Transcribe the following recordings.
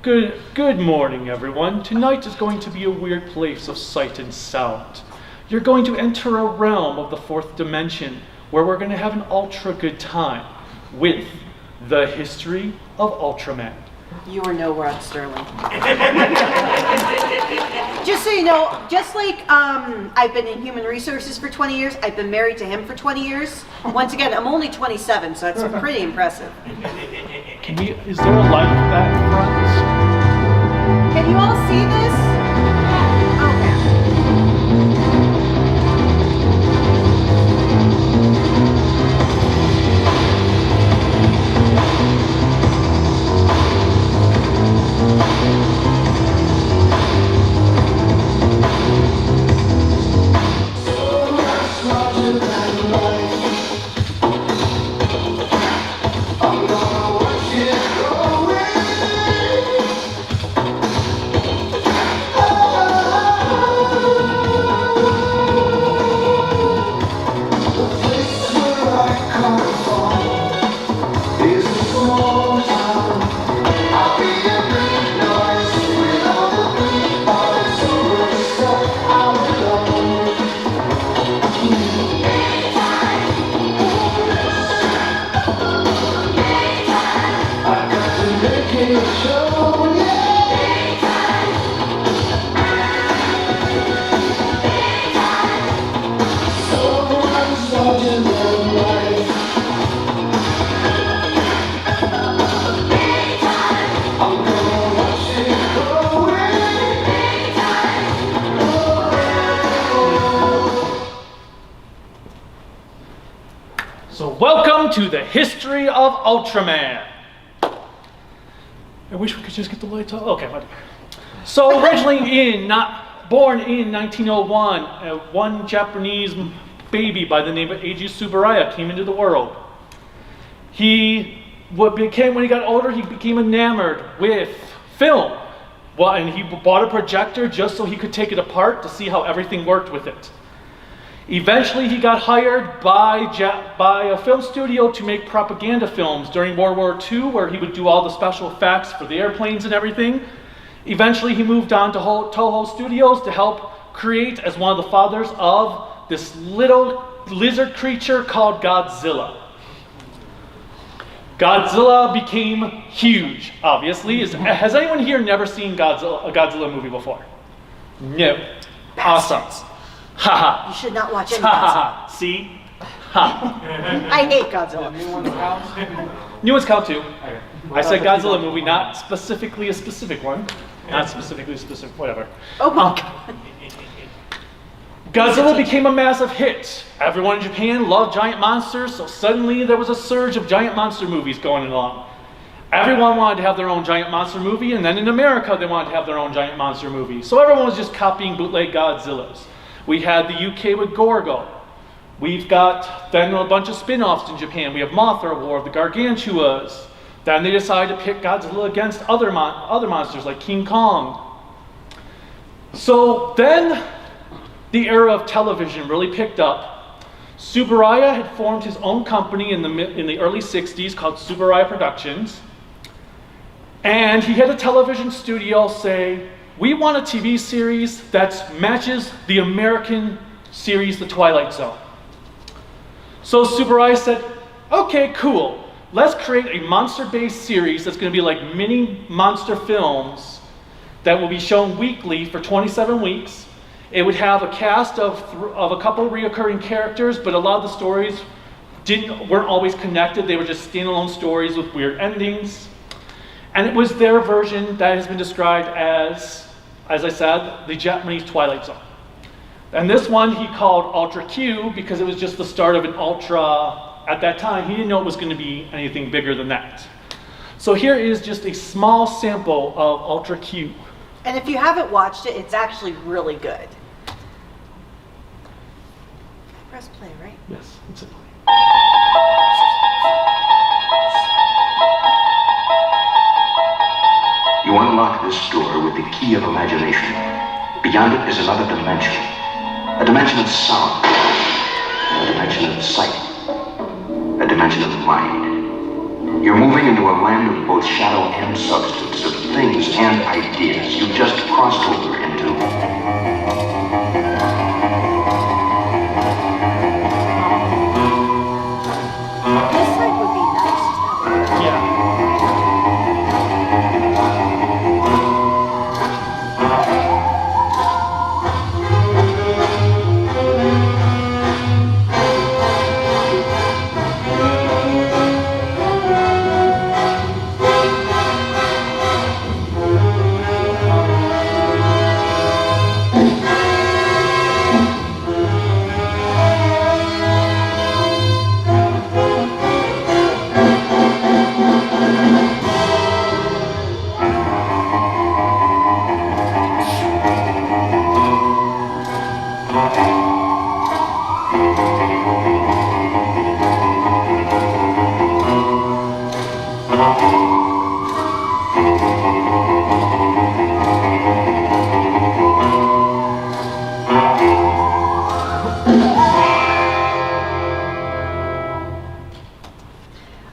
Good morning, everyone. Tonight is going to be a weird place of sight and sound. You're going to enter a realm of the fourth dimension where we're going to have an ultra good time with the history of Ultraman. You are no Rod Sterling. Just so you know, just like I've been in human resources for 20 years, I've been married to him for 20 years. Once again, I'm only 27, so that's pretty impressive. Is there a light back front? Can you all see this? Okay. Welcome to the history of Ultraman. I wish we could just get the lights off. Okay, whatever. So originally born in 1901, one Japanese baby by the name of Eiji Tsuburaya came into the world. When he got older, he became enamored with film. Well, and he bought a projector just so he could take it apart to see how everything worked with it. Eventually, he got hired by a film studio to make propaganda films during World War II, where he would do all the special effects for the airplanes and everything. Eventually, he moved on to Toho Studios to help create, as one of the fathers of, this little lizard creature called Godzilla. Godzilla became huge, obviously. Has anyone here never seen a Godzilla movie before? No. Awesome. Haha. You should not watch any Godzilla. See? Ha. I hate Godzilla. New ones count too. I said Godzilla movie, not specifically a specific one. Not specifically a specific, whatever. Oh my god. Godzilla became a massive hit. Everyone in Japan loved giant monsters, so suddenly there was a surge of giant monster movies going along. Everyone wanted to have their own giant monster movie, and then in America they wanted to have their own giant monster movie. So everyone was just copying bootleg Godzillas. We had the UK with Gorgo. We've got then a bunch of spin-offs in Japan. We have Mothra, War of the Gargantuas. Then they decided to pit Godzilla against other monsters like King Kong. So then the era of television really picked up. Tsuburaya had formed his own company in the early 60s called Tsuburaya Productions. And he had a television studio say, we want a TV series that matches the American series, The Twilight Zone. So Tsuburaya said, okay, cool. Let's create a monster-based series that's going to be like mini monster films that will be shown weekly for 27 weeks. It would have a cast of a couple reoccurring characters, but a lot of the stories weren't always connected. They were just standalone stories with weird endings. And it was their version that has been described as I said, the Japanese Twilight Zone. And this one he called Ultra Q because it was just the start of an Ultra. At that time, he didn't know it was going to be anything bigger than that. So here is just a small sample of Ultra Q. And if you haven't watched it, it's actually really good. Press play, right? Yes, it's a play. You unlock this door with the key of imagination. Beyond it is another dimension. A dimension of sound. A dimension of sight. A dimension of mind. You're moving into a land of both shadow and substance, of things and ideas you've just crossed over into. This side would be nice. Yeah.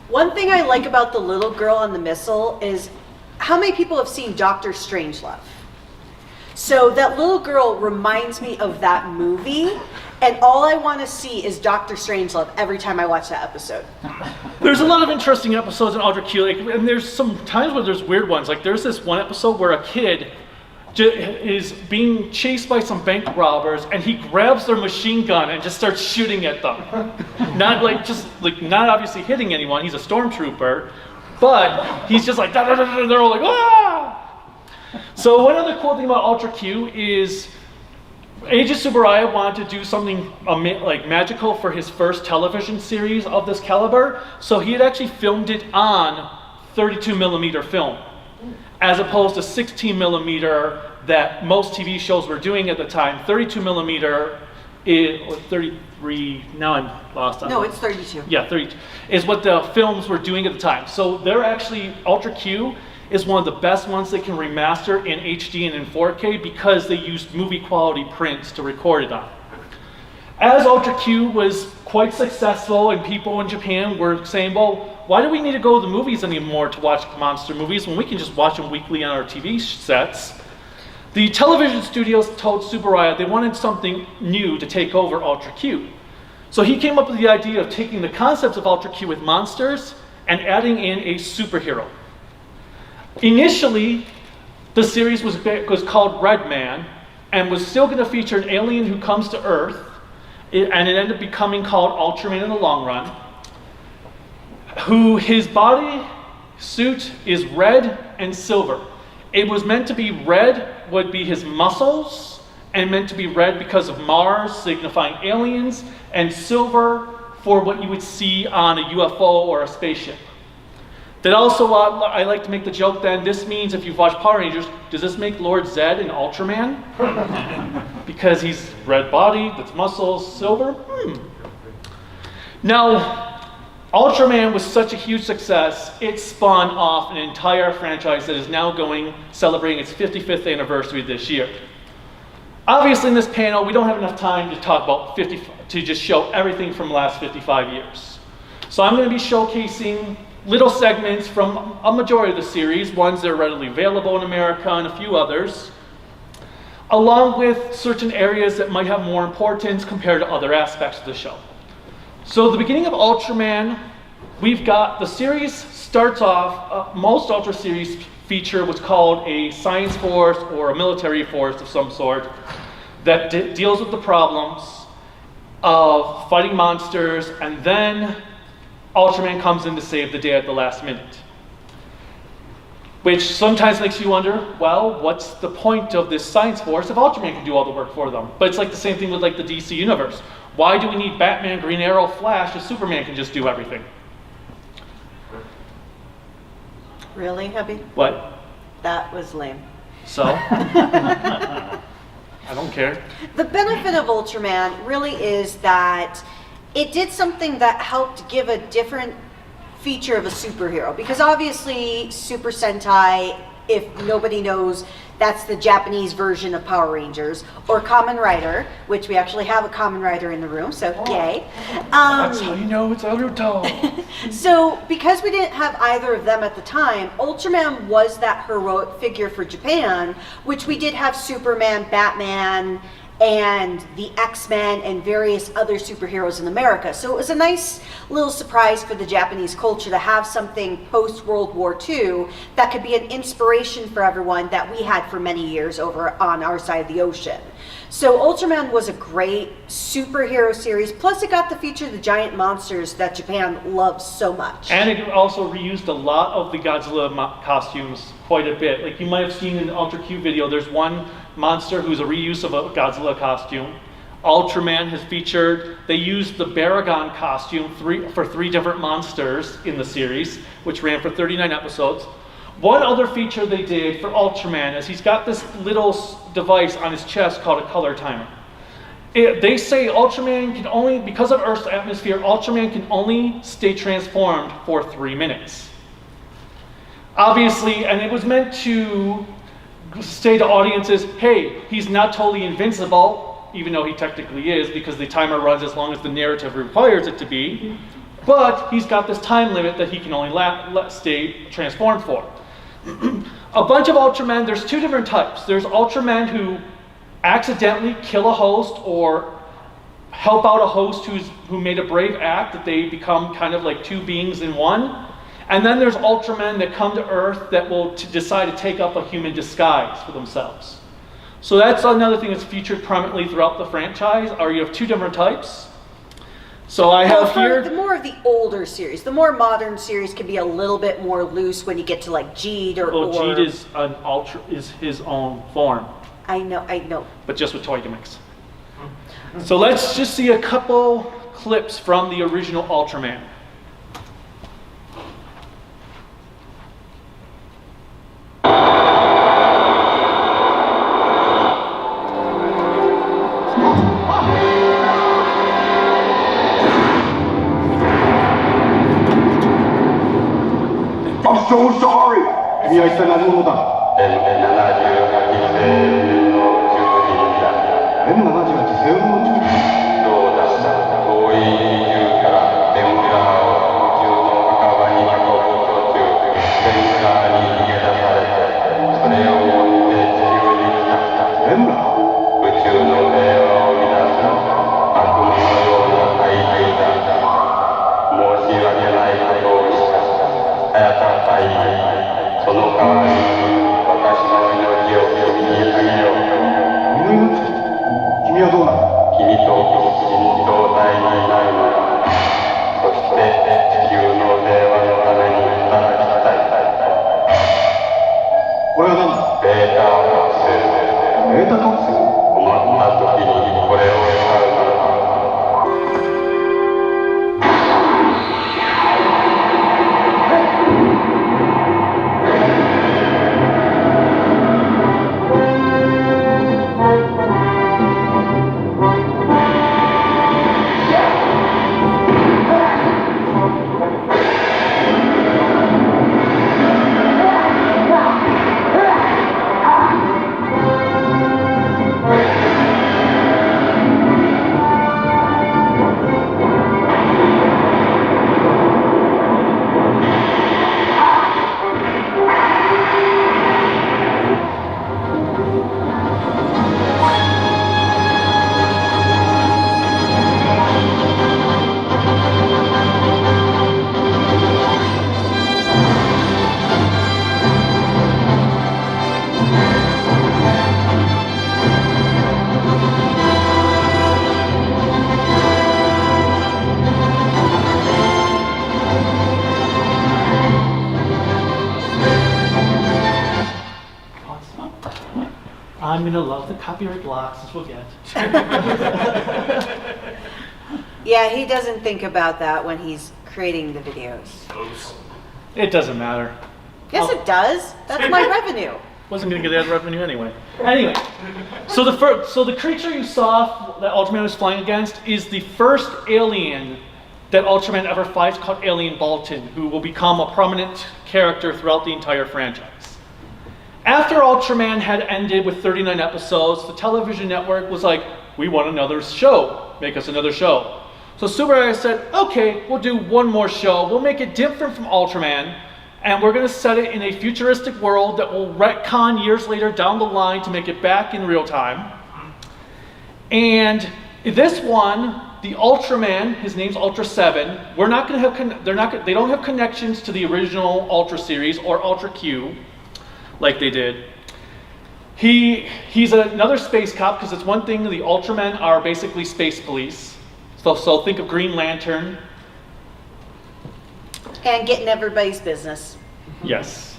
One thing I like about the little girl on the missile is how many people have seen Doctor Strangelove? So that little girl reminds me of that movie, and all I want to see is Doctor Strangelove every time I watch that episode. There's a lot of interesting episodes in Ultra Q, and there's some times where there's weird ones. Like there's this one episode where a kid is being chased by some bank robbers, and he grabs their machine gun and just starts shooting at them. Not obviously hitting anyone. He's a stormtrooper, but he's just like da da da da. They're all like ah. So one other cool thing about Ultra Q is Eiji Tsuburaya wanted to do something like magical for his first television series of this caliber, so he had actually filmed it on 32mm film, as opposed to 16mm that most TV shows were doing at the time. 32mm or 33, now I'm lost on No, it's 32. Yeah, 32 is what the films were doing at the time. So they're actually, Ultra Q is one of the best ones they can remaster in HD and in 4K because they used movie quality prints to record it on. As Ultra Q was quite successful and people in Japan were saying, well, why do we need to go to the movies anymore to watch monster movies when we can just watch them weekly on our TV sets? The television studios told Tsuburaya they wanted something new to take over Ultra Q. So he came up with the idea of taking the concepts of Ultra Q with monsters and adding in a superhero. Initially, the series was called Red Man and was still going to feature an alien who comes to Earth, and it ended up becoming called Ultraman in the long run, who his body suit is red and silver. It was meant to be red would be his muscles, and meant to be red because of Mars, signifying aliens, and silver for what you would see on a UFO or a spaceship. That also, I like to make the joke then, this means if you've watched Power Rangers, does this make Lord Zed an Ultraman? Because he's red body, that's muscles, silver? Now, Ultraman was such a huge success, it spun off an entire franchise that is now celebrating its 55th anniversary this year. Obviously in this panel, we don't have enough time to talk about to just show everything from the last 55 years. So I'm going to be showcasing little segments from a majority of the series, ones that are readily available in America and a few others, along with certain areas that might have more importance compared to other aspects of the show. So the beginning of Ultraman, we've got the series starts off, most Ultra series feature what's called a science force or a military force of some sort that deals with the problems of fighting monsters, and then Ultraman comes in to save the day at the last minute. Which sometimes makes you wonder, well, what's the point of this science force if Ultraman can do all the work for them? But it's like the same thing with like the DC universe. Why do we need Batman, Green Arrow, Flash if Superman can just do everything? Really, hubby? What? That was lame. So? I don't care. The benefit of Ultraman really is that it did something that helped give a different feature of a superhero, because obviously Super Sentai if nobody knows, that's the Japanese version of Power Rangers, or Kamen Rider, which we actually have a Kamen Rider in the room, so yay. That's how you know it's Naruto. So, because we didn't have either of them at the time, Ultraman was that heroic figure for Japan, which we did have Superman, Batman, and the X-Men and various other superheroes in America. So it was a nice little surprise for the Japanese culture to have something post-World War II that could be an inspiration for everyone that we had for many years over on our side of the ocean. So Ultraman was a great superhero series, plus it got to feature the giant monsters that Japan loves so much. And it also reused a lot of the Godzilla costumes quite a bit. Like you might have seen in the Ultra Q video, there's one monster who's a reuse of a Godzilla costume. Ultraman has featured, they used the Baragon costume for three different monsters in the series, which ran for 39 episodes. One other feature they did for Ultraman is he's got this little device on his chest called a color timer. They say Ultraman can only, because of Earth's atmosphere, Ultraman can only stay transformed for 3 minutes. Obviously, and it was meant to say to audiences, hey, he's not totally invincible, even though he technically is, because the timer runs as long as the narrative requires it to be, but he's got this time limit that he can only stay transformed for. A bunch of Ultramen, there's two different types. There's Ultramen who accidentally kill a host or help out a host who made a brave act, that they become kind of like two beings in one. And then there's Ultramen that come to Earth that will decide to take up a human disguise for themselves. So that's another thing that's featured prominently throughout the franchise, are you have two different types. So I have here... The more of the older series. The more modern series can be a little bit more loose when you get to like Jeed or... Well, Jeed is his own form. I know. But just with toy gimmicks. So let's just see a couple clips from the original Ultraman. I'm so sorry! 君は一体何者だ M78 星雲の宇宙人レムラその代わり私の命を君にあげよう。君はどうなの君と一心同体になるのだ。そして地球の平和のために働きたい。これは何だベータ覚醒。ベータ覚醒困った時にこれを使うのだ。I'm gonna love the copyright blocks, as we'll get. Yeah, he doesn't think about that when he's creating the videos. It doesn't matter. Yes, it does. That's my revenue. Wasn't gonna get that revenue anyway. Anyway, so the creature you saw that Ultraman was flying against is the first alien that Ultraman ever fights, called Alien Baltan, who will become a prominent character throughout the entire franchise. After Ultraman had ended with 39 episodes, the television network was like, we want another show. Make us another show. So Tsuburaya said, okay, we'll do one more show. We'll make it different from Ultraman, and we're going to set it in a futuristic world that will retcon years later down the line to make it back in real time. And this one, the Ultraman, his name's Ultra 7. We're not going to have they don't have connections to the original Ultra series or Ultra Q like they did. He's another space cop, because it's one thing, the Ultramen are basically space police. So think of Green Lantern. And getting everybody's business. Yes.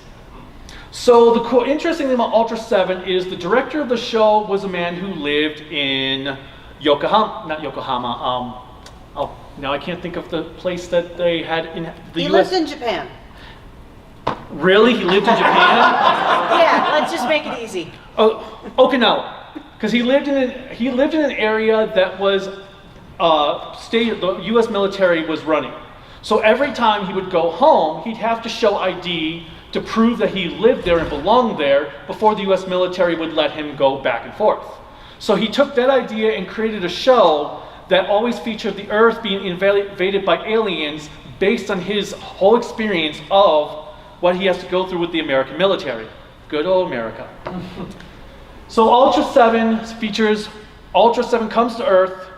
So the interesting thing about Ultra 7 is the director of the show was a man who lived in Yokohama, not Yokohama, now I can't think of the place that they had in the He US. lived in Japan. Really? He lived in Japan? Yeah, let's just make it easy. Oh, Okinawa. Because he lived in an area that was the US military was running. So every time he would go home, he'd have to show ID to prove that he lived there and belonged there before the US military would let him go back and forth. So he took that idea and created a show that always featured the Earth being invaded by aliens based on his whole experience of what he has to go through with the American military. Good old America. So Ultra 7 features, Ultra 7 comes to Earth,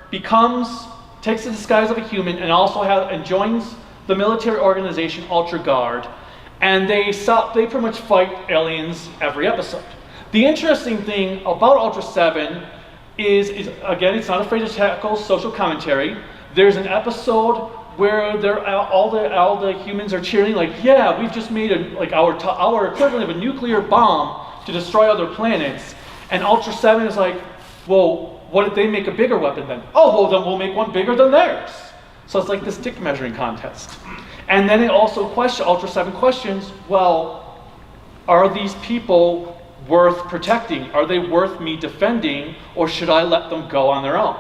takes the disguise of a human, and and joins the military organization Ultra Guard, and they pretty much fight aliens every episode. The interesting thing about Ultra 7 is again, it's not afraid to tackle social commentary. There's an episode where all the humans are cheering like, yeah, we've just made our equivalent of a nuclear bomb to destroy other planets, and Ultra 7 is like, well, what if they make a bigger weapon then? Oh, well, then we'll make one bigger than theirs. So it's like this dick measuring contest. And then it also Ultra 7 questions, well, are these people worth protecting? Are they worth me defending, or should I let them go on their own?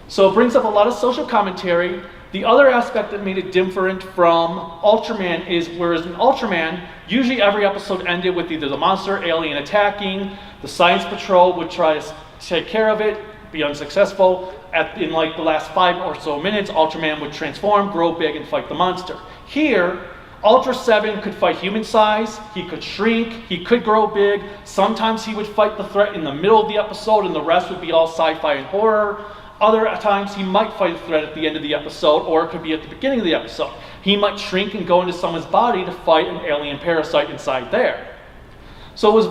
So it brings up a lot of social commentary. The other aspect that made it different from Ultraman is, whereas in Ultraman, usually every episode ended with either the monster alien attacking, the science patrol would try to take care of it, be unsuccessful. In like the last 5 or so minutes, Ultraman would transform, grow big, and fight the monster. Here, Ultra 7 could fight human size, he could shrink, he could grow big. Sometimes he would fight the threat in the middle of the episode and the rest would be all sci-fi and horror. Other times he might fight a threat at the end of the episode, or it could be at the beginning of the episode. He might shrink and go into someone's body to fight an alien parasite inside there. So it was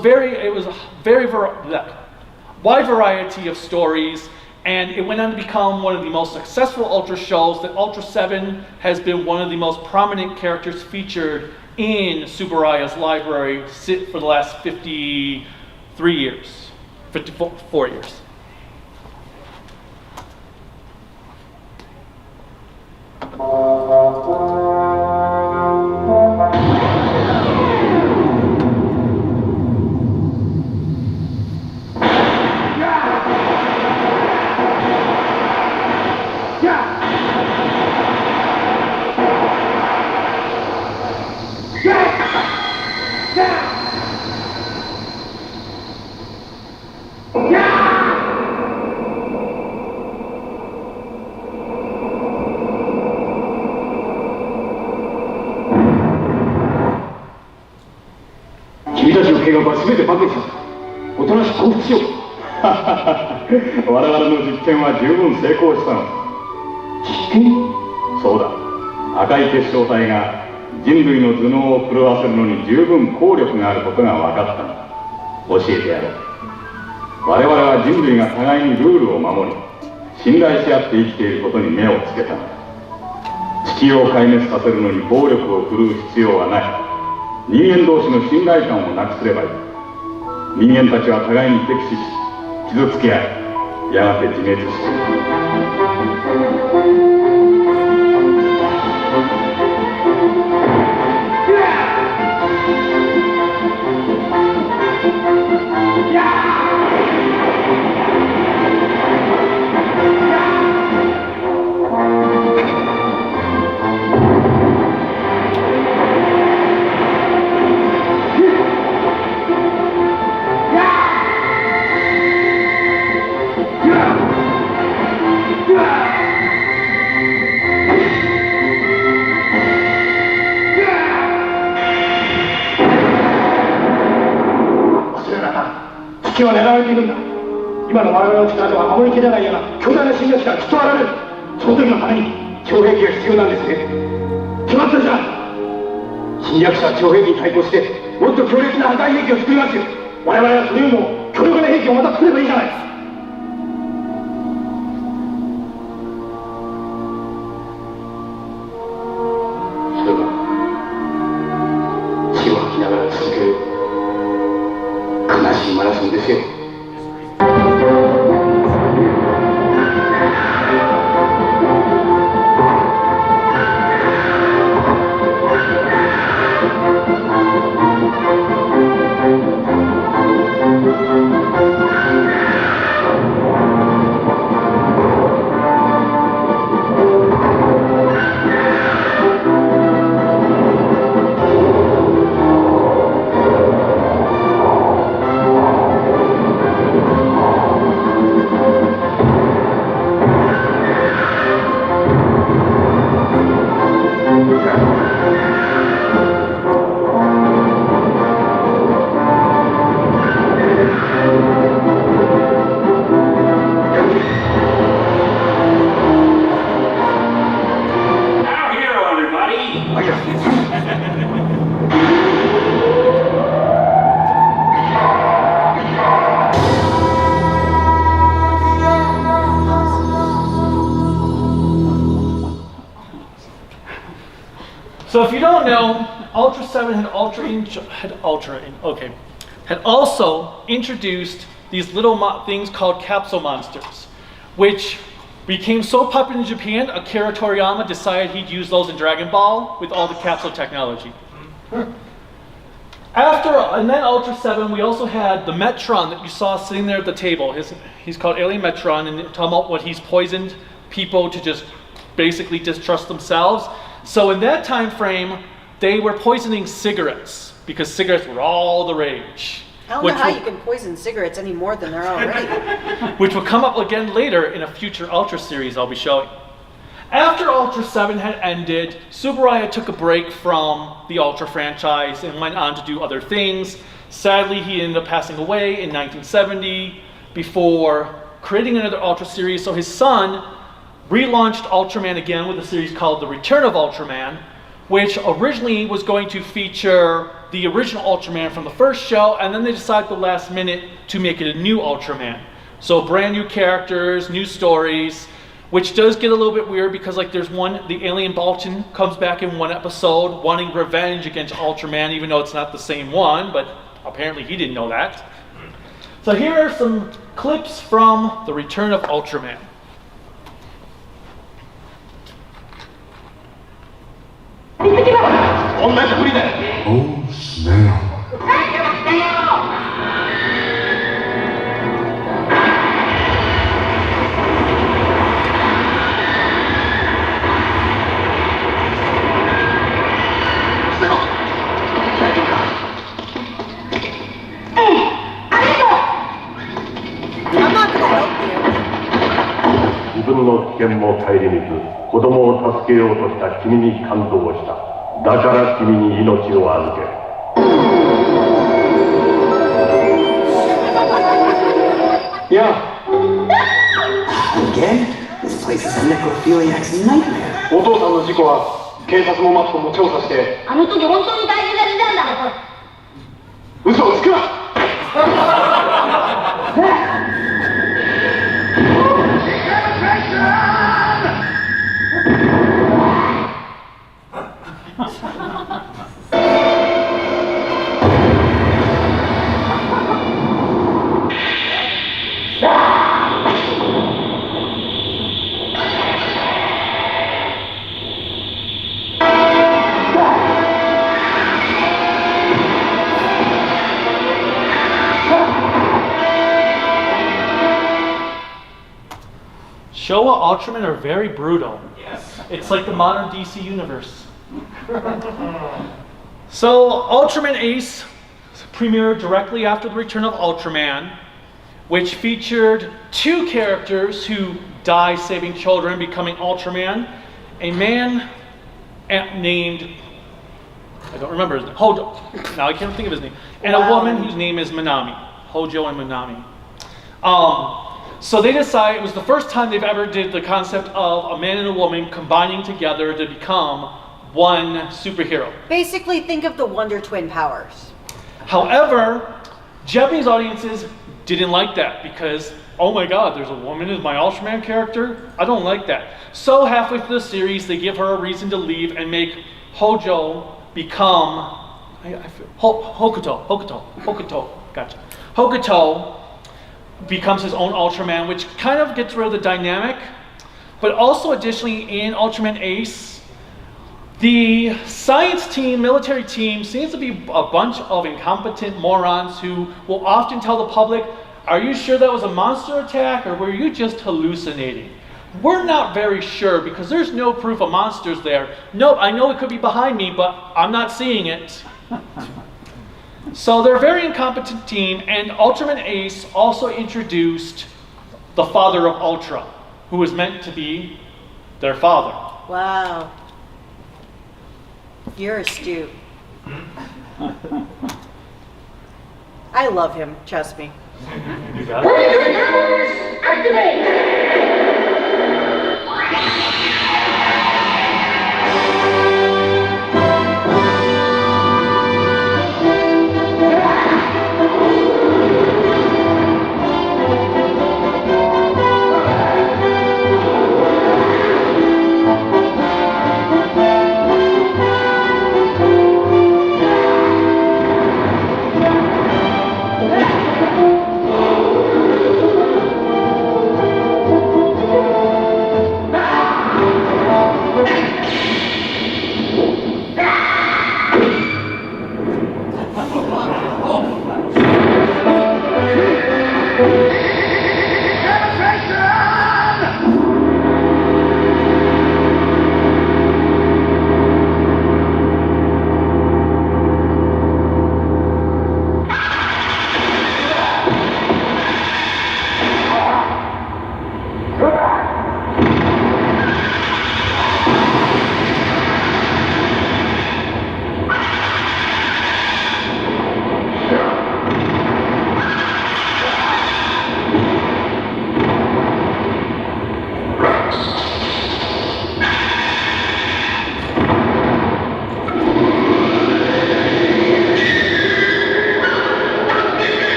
wide variety of stories, and it went on to become one of the most successful Ultra shows. That Ultra 7 has been one of the most prominent characters featured in Tsuburaya's library for the last 54 years.全てパッケージだ。おとなしく降伏しよう。我々の実験は十分成功したの。実験？そうだ。赤い結晶体が人類の頭脳を狂わせるのに十分効力があることが分かったの。教えてやろう。我々は人類が互いにルールを守り、信頼し合って生きていることに目をつけたのだ。地球を壊滅させるのに暴力を振るう必要はない。人間同士の信頼感をなくすればいい。人間たちは互いに敵視し、傷つけ合い、やがて自滅していく。今の我々の力では守りきれないような巨大な侵略者がきっと現れる。その時のために超兵器が必要なんですね。決まったじゃん。侵略者は超兵器に対抗してもっと強烈な破壊兵器を作りますよ。我々はそれよりも強力な兵器をまた作ればいいじゃないですか。それは血を吐きながら続ける悲しいマラソンですよ。So if you don't know, Ultra 7 had also introduced these little things called capsule monsters, which became so popular in Japan, Akira Toriyama decided he'd use those in Dragon Ball with all the capsule technology. And then Ultra 7, we also had the Metron that you saw sitting there at the table. He's called Alien Metron, and talking about what he's poisoned people to just basically distrust themselves. So in that time frame, they were poisoning cigarettes because cigarettes were all the rage. I don't know how you can poison cigarettes any more than they're already. Which will come up again later in a future Ultra series I'll be showing. After Ultra 7 had ended, Tsuburaya took a break from the Ultra franchise and went on to do other things. Sadly, he ended up passing away in 1970 before creating another Ultra series. So his son relaunched Ultraman again with a series called The Return of Ultraman, which originally was going to feature the original Ultraman from the first show, and then they decided at the last minute to make it a new Ultraman. So brand new characters, new stories, which does get a little bit weird because like there's one, the alien Baltan comes back in one episode wanting revenge against Ultraman, even though it's not the same one, but apparently he didn't know that. So here are some clips from The Return of Ultraman. Oh, snap. I'm not gonna help you. 自分の危険も顧みず子供を助けようとした君に感動した。だから君に命を預ける。Yeah. Again? This place is a necrophiliac's nightmare. お父さんの事故は警察もマットも調査して。あの時本当に大事な事なんだ。嘘をつくな。Showa Ultramen are very brutal. Yes. It's like the modern DC universe. So Ultraman Ace premiered directly after the Return of Ultraman, which featured two characters who die saving children, becoming Ultraman. A man named, I don't remember his name, Hojo. Now I can't think of his name. And a woman whose name is Minami. Hojo and Minami. So they decided it was the first time they've ever did the concept of a man and a woman combining together to become one superhero. Basically, think of the Wonder Twin powers. However, Japanese audiences didn't like that because, oh my god, there's a woman as my Ultraman character? I don't like that. So halfway through the series, they give her a reason to leave and make Hojo become Hokuto. Gotcha. Hokuto becomes his own Ultraman, which kind of gets rid of the dynamic. But also additionally in Ultraman Ace, the science team, military team, seems to be a bunch of incompetent morons who will often tell the public, are you sure that was a monster attack or were you just hallucinating? We're not very sure because there's no proof of monsters there. Nope, I know it could be behind me, but I'm not seeing it. So they're a very incompetent team, and Ultraman Ace also introduced the father of Ultra, who was meant to be their father. Wow. You're astute. I love him, trust me. You got it? Activate!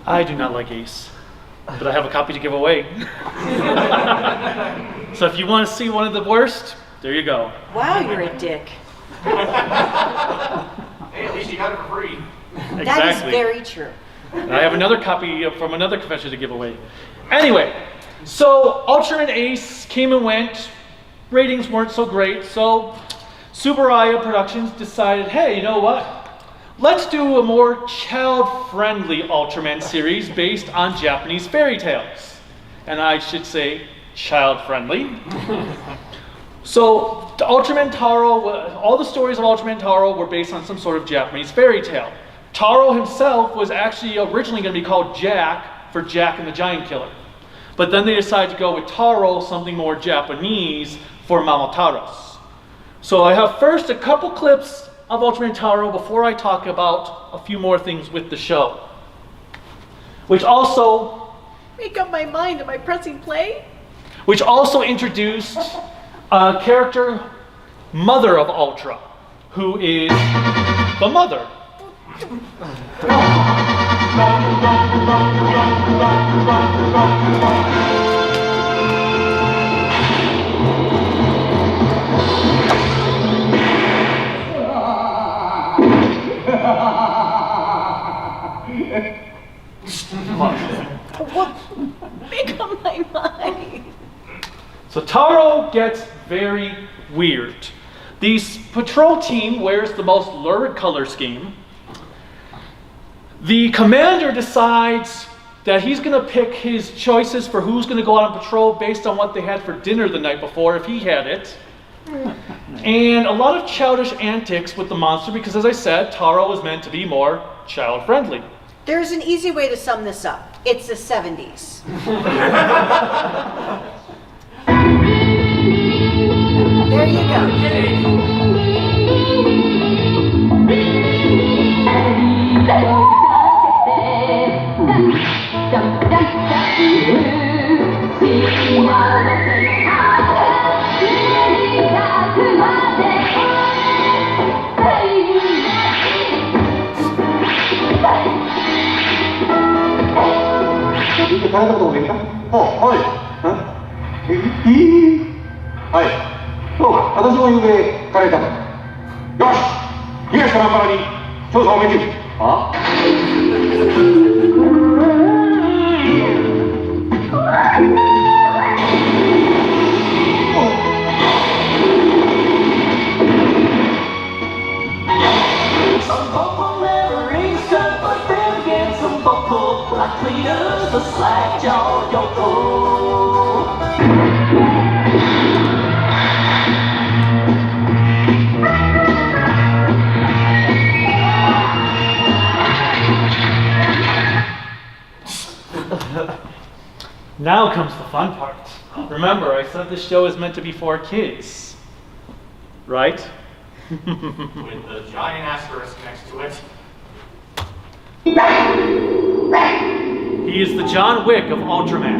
I do not like Ace, but I have a copy to give away. So if you want to see one of the worst, there you go. Wow, you're a dick. Hey, at least you got it for free. Exactly. That is very true. And I have another copy from another confession to give away. Anyway, so Ultraman Ace came and went. Ratings weren't so great, so Tsuburaya Productions decided, hey, you know what? Let's do a more child-friendly Ultraman series based on Japanese fairy tales. And I should say child-friendly. So Ultraman Taro, all the stories of Ultraman Taro were based on some sort of Japanese fairy tale. Taro himself was actually originally going to be called Jack for Jack and the Giant Killer. But then they decided to go with Taro, something more Japanese, for Mamotaros. So I have first a couple clips of Ultraman Taro before I talk about a few more things with the show. Which also... Make up my mind, am I pressing play? Which also introduced a character, Mother of Ultra, who is the mother. What? Make up my mind. So Taro gets very weird. The patrol team wears the most lurid color scheme. The commander decides that he's going to pick his choices for who's going to go out on patrol based on what they had for dinner the night before, if he had it. And a lot of childish antics with the monster because, as I said, Taro is meant to be more child-friendly. There's an easy way to sum this up. It's the 70s. There you Now comes the fun part. Remember, I said this show is meant to be for kids. Right? With the giant asterisk next to it. He is the John Wick of Ultraman.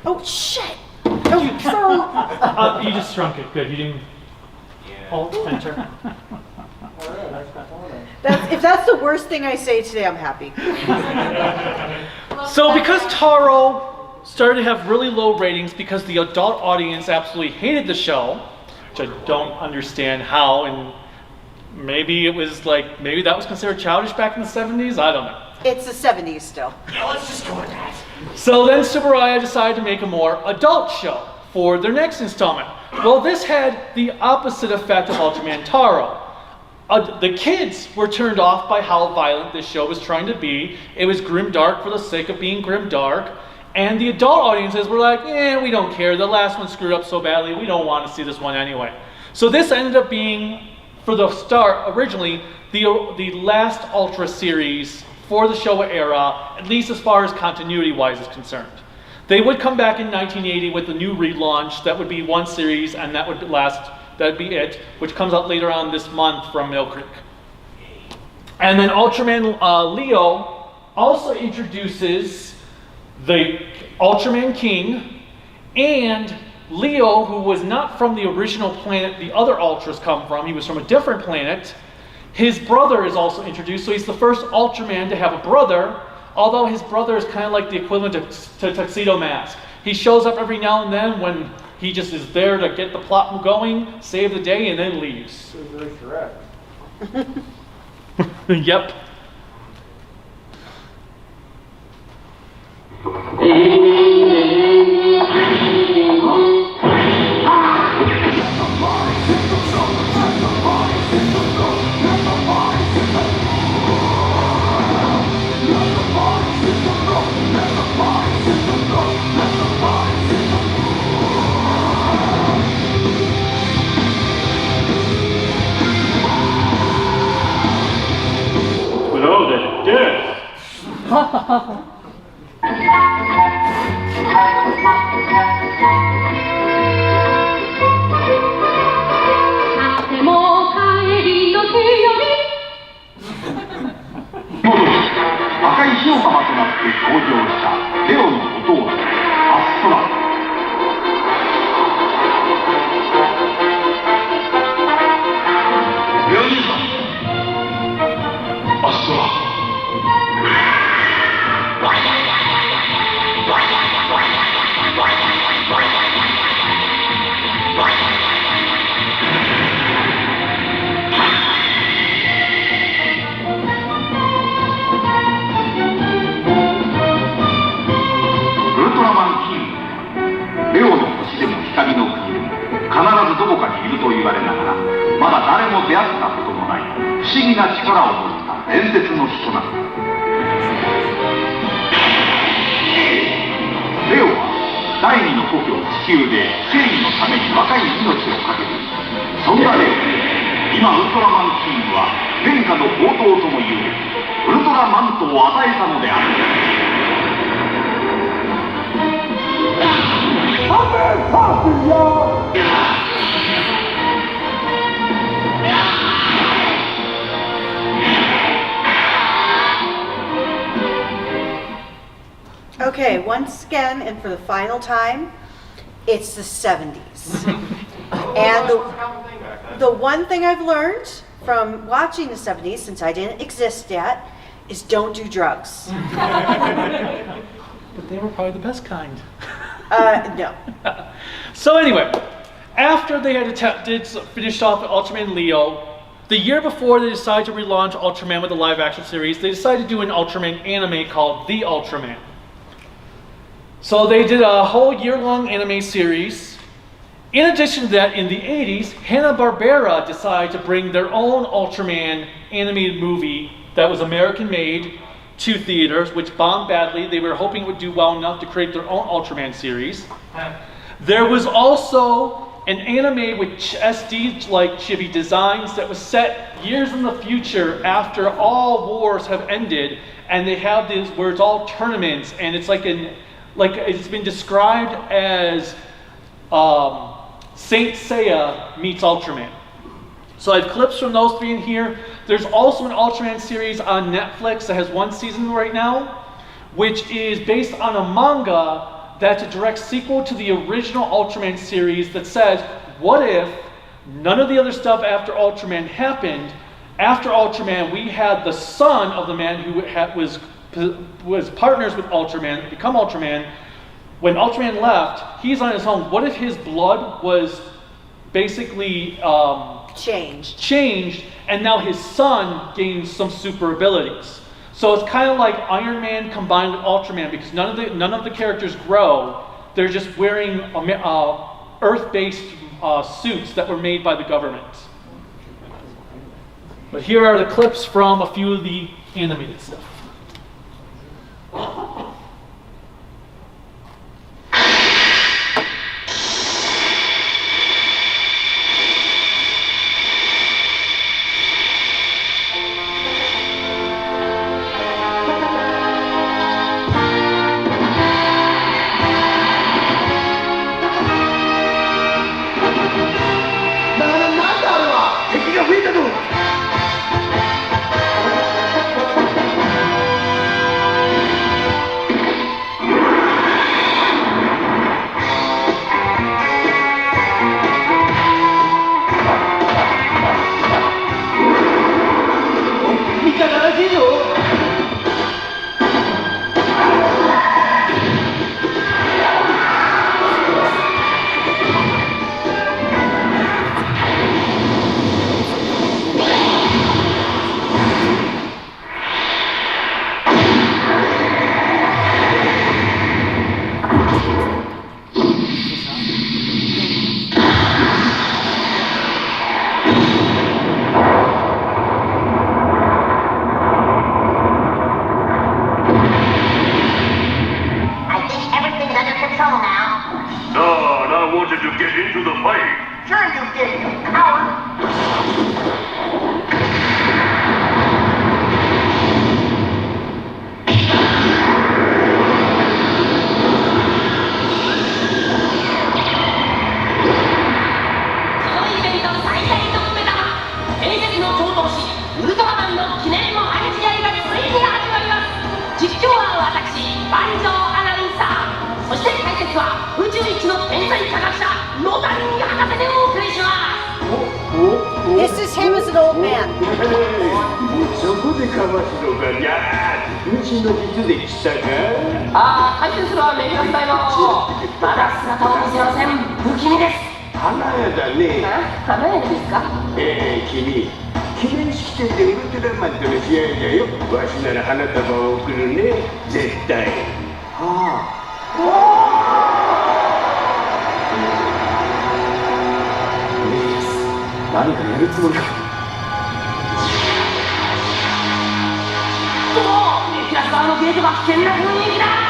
Oh, shit! Oh, so... You just shrunk it. Good. You didn't... Alt, enter. If that's the worst thing I say today, I'm happy. So because Taro started to have really low ratings because the adult audience absolutely hated the show, which I don't understand how, and maybe it was like, maybe that was considered childish back in the 70s, I don't know. It's the 70s still. Yeah, let's just go with that. So then Tsuburaya decided to make a more adult show for their next installment. Well, this had the opposite effect of Ultraman Taro. The kids were turned off by how violent this show was trying to be. It was grimdark for the sake of being grimdark. And the adult audiences were like, we don't care. The last one screwed up so badly. We don't want to see this one anyway. So this ended up being, for the start, originally, the last Ultra series for the Showa era, at least as far as continuity-wise is concerned. They would come back in 1980 with a new relaunch. That would be one series, and that would last. That'd be it, which comes out later on this month from Mill Creek. And then Ultraman Leo also introduces the Ultraman King and Leo, who was not from the original planet the other Ultras come from. He was from a different planet. His brother is also introduced, so he's the first Ultraman to have a brother, although his brother is kind of like the equivalent to Tuxedo Mask. He shows up every now and then when he just is there to get the plot going, save the day, and then leaves. So really correct. Yep. Below the death. でも帰りの日より赤い火の玉となって登場したレオの弟アストラ。レオ兄さん、アストラ。ウルトラマンキング、レオの星でも光の国でも必ずどこかにいると言われながら、まだ誰も出会ったことのない不思議な力を持った伝説の人なの。レオは第二の故郷地球で正義のために若い命を懸けている。そんなレオ、今ウルトラマンキングは天下の宝刀ともいうべきウルトラマントを与えたのである。Okay, once again, and for the final time, it's the 70s. And the one thing I've learned from watching the 70s, since I didn't exist yet, is don't do drugs. But they were probably the best kind. No. So anyway, after they had finished off Ultraman Leo, the year before they decided to relaunch Ultraman with the live action series, they decided to do an Ultraman anime called The Ultraman. So they did a whole year-long anime series. In addition to that, in the 80s, Hanna-Barbera decided to bring their own Ultraman animated movie that was American-made to theaters, which bombed badly. They were hoping it would do well enough to create their own Ultraman series. There was also an anime with SD-like chibi designs that was set years in the future after all wars have ended, and they have this where it's all tournaments, and it's like it's been described as Saint Seiya meets Ultraman. So I have clips from those three in here. There's also an Ultraman series on Netflix that has one season right now, which is based on a manga that's a direct sequel to the original Ultraman series that says, what if none of the other stuff after Ultraman happened? After Ultraman, we had the son of the man who was partners with Ultraman, become Ultraman. When Ultraman left, he's on his own. What if his blood was basically changed, and now his son gains some super abilities. So it's kind of like Iron Man combined with Ultraman, because none of the characters grow. They're just wearing Earth-based suits that were made by the government. But here are the clips from a few of the animated stuff. This is him as an old man. そこでかましのかにゃうちの水で来たか回転するはメリカス隊のまだ姿を見せません不気味です花屋だね花屋ですか君記念式典でウルトラマンとの試合だよわしなら花束を送るね絶対何かやるつもりかメキラス側のゲートが危険な雰囲気だ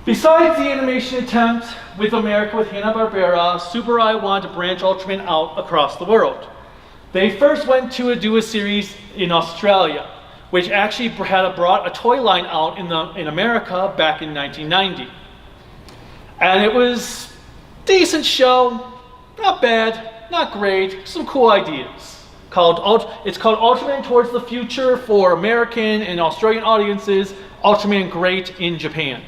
Besides the animation attempt with America with Hanna-Barbera, Tsuburaya wanted to branch Ultraman out across the world. They first went to do a series in Australia, which actually brought a toy line out in America back in 1990. And it was a decent show, not bad, not great, some cool ideas. It's called Ultraman Towards the Future for American and Australian audiences, Ultraman Great in Japan.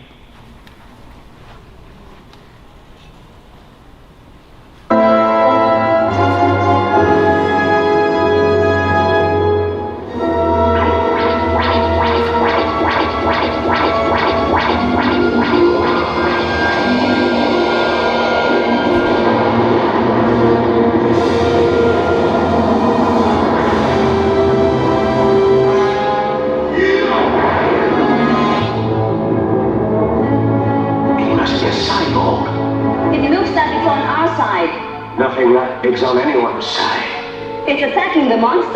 Nothing that big's on anyone's side. It's attacking the monster.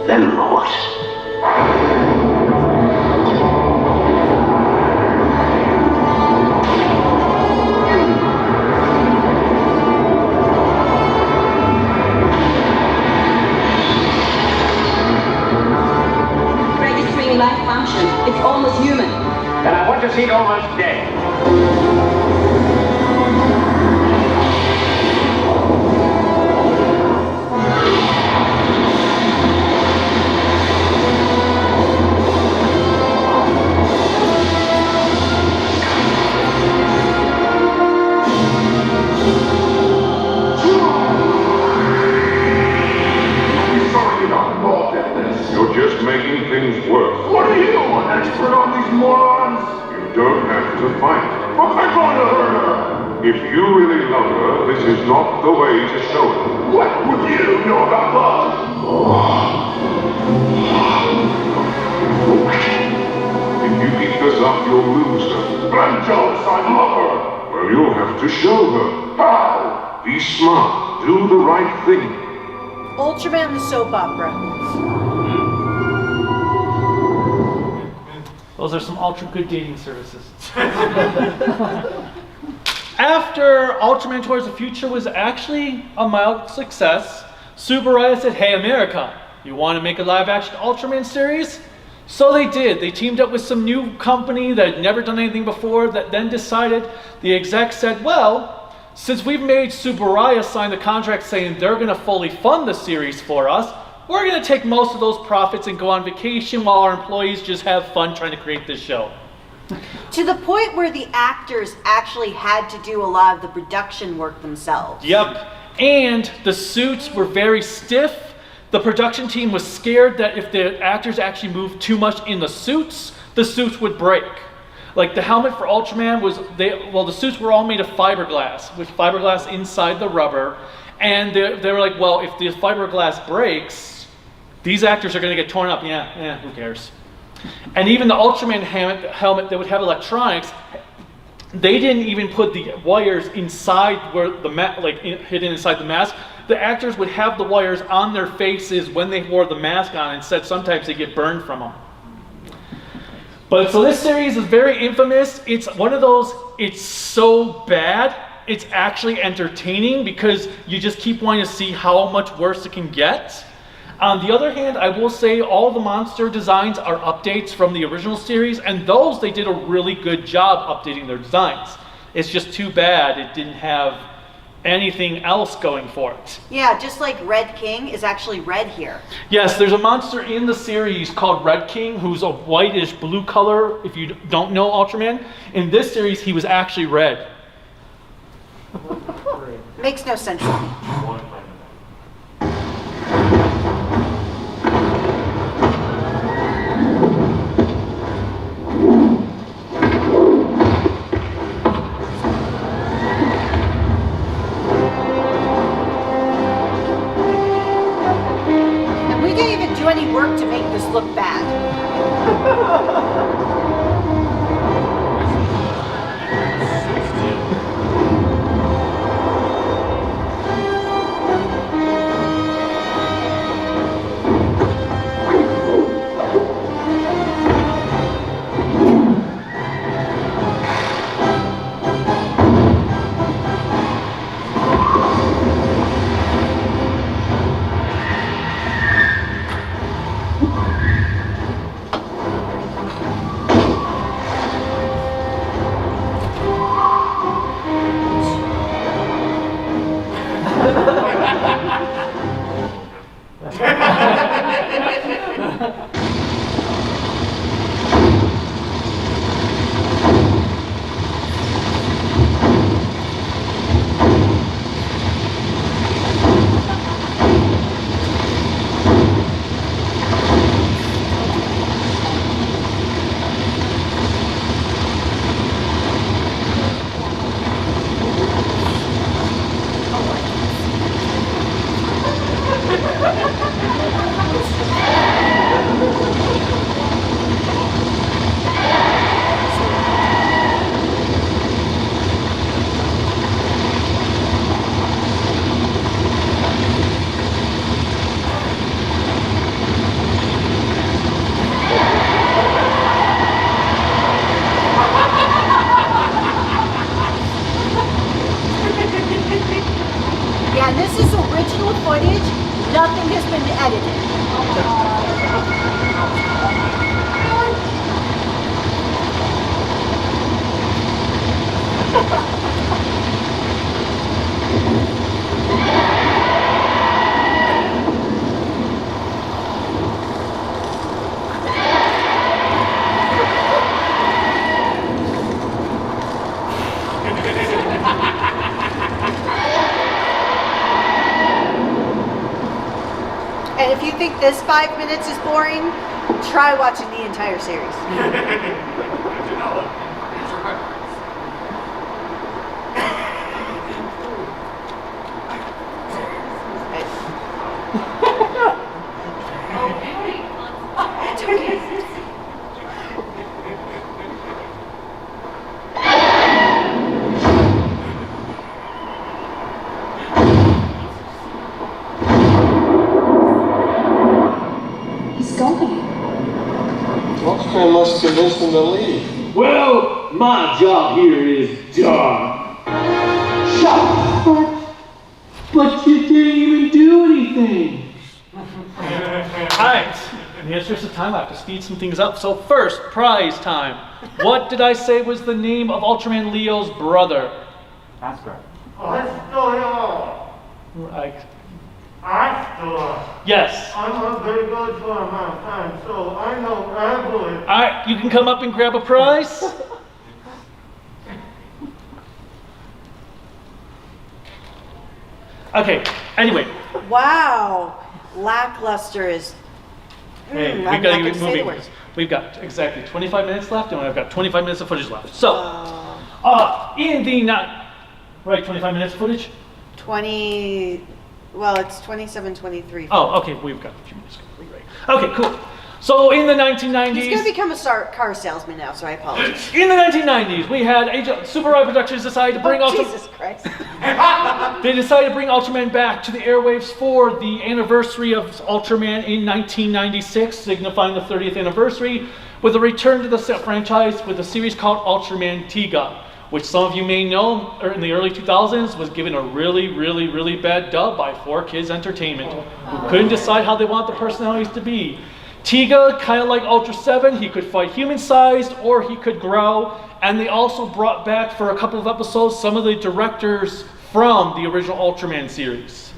Then what? seemed almost dead. You're just making things worse. What are you, an expert on these morons? You don't have to fight. But I'm going to hurt her. If you really love her, this is not the way to show it. What would you know about love? If you keep this up, you'll lose her. But I'm jealous. I love her. Well, you'll have to show her. How? Be smart. Do the right thing. Ultraman the soap opera. Those are some ultra good dating services. After Ultraman Towards the Future was actually a mild success, Tsuburaya said, hey America, you want to make a live action Ultraman series? So they did. They teamed up with some new company that had never done anything before that then decided, the exec said, well, since we've made Tsuburaya sign the contract saying they're going to fully fund the series for us, we're going to take most of those profits and go on vacation while our employees just have fun trying to create this show. To the point where the actors actually had to do a lot of the production work themselves. Yep. And the suits were very stiff. The production team was scared that if the actors actually moved too much in the suits would break. Like the helmet for Ultraman was, the suits were all made of fiberglass, with fiberglass inside the rubber. And they were like, well, if the fiberglass breaks, these actors are going to get torn up. Yeah, who cares? And even the Ultraman helmet that would have electronics, they didn't even put the wires inside where the hidden inside the mask. The actors would have the wires on their faces when they wore the mask on, and said sometimes they get burned from them. But so this series is very infamous. It's one of those, it's so bad, it's actually entertaining because you just keep wanting to see how much worse it can get. On the other hand, I will say all the monster designs are updates from the original series, and those they did a really good job updating their designs. It's just too bad it didn't have anything else going for it. Yeah, just like Red King is actually red here. Yes, there's a monster in the series called Red King who's a whitish blue color, if you don't know Ultraman. In this series, he was actually red. Makes no sense to me. Any work to make this look bad. this 5 minutes is boring, try watching the entire series. It's okay. Ultraman must convince them to leave. Well, my job here is done. Shut up! But you didn't even do anything. Alright, in the interest of time, I have to speed some things up. So first, prize time. What did I say was the name of Ultraman Leo's brother? That's right. Yes. I'm a very good man, so I know everything. Alright, you can come up and grab a prize. Okay, anyway. Wow. Lackluster is... Hey, I'm we've not got to gonna get say the moving. words. We've got exactly 25 minutes left, and I've got 25 minutes of footage left. So, in the right, 25 minutes of footage? 20... Well, it's 27:23. Oh, okay, we've got a few minutes. Right. Okay, cool. So in the 1990s... He's going to become a car salesman now, so I apologize. In the 1990s, we had Eiji Tsuburaya Productions decide to bring Jesus Christ. They decided to bring Ultraman back to the airwaves for the anniversary of Ultraman in 1996, signifying the 30th anniversary, with a return to the franchise with a series called Ultraman Tiga, which some of you may know in the early 2000s was given a really bad dub by 4Kids Entertainment, who couldn't decide how they want the personalities to be. Tiga, kind of like Ultra 7, he could fight human-sized or he could grow, and they also brought back for a couple of episodes some of the directors from the original Ultraman series.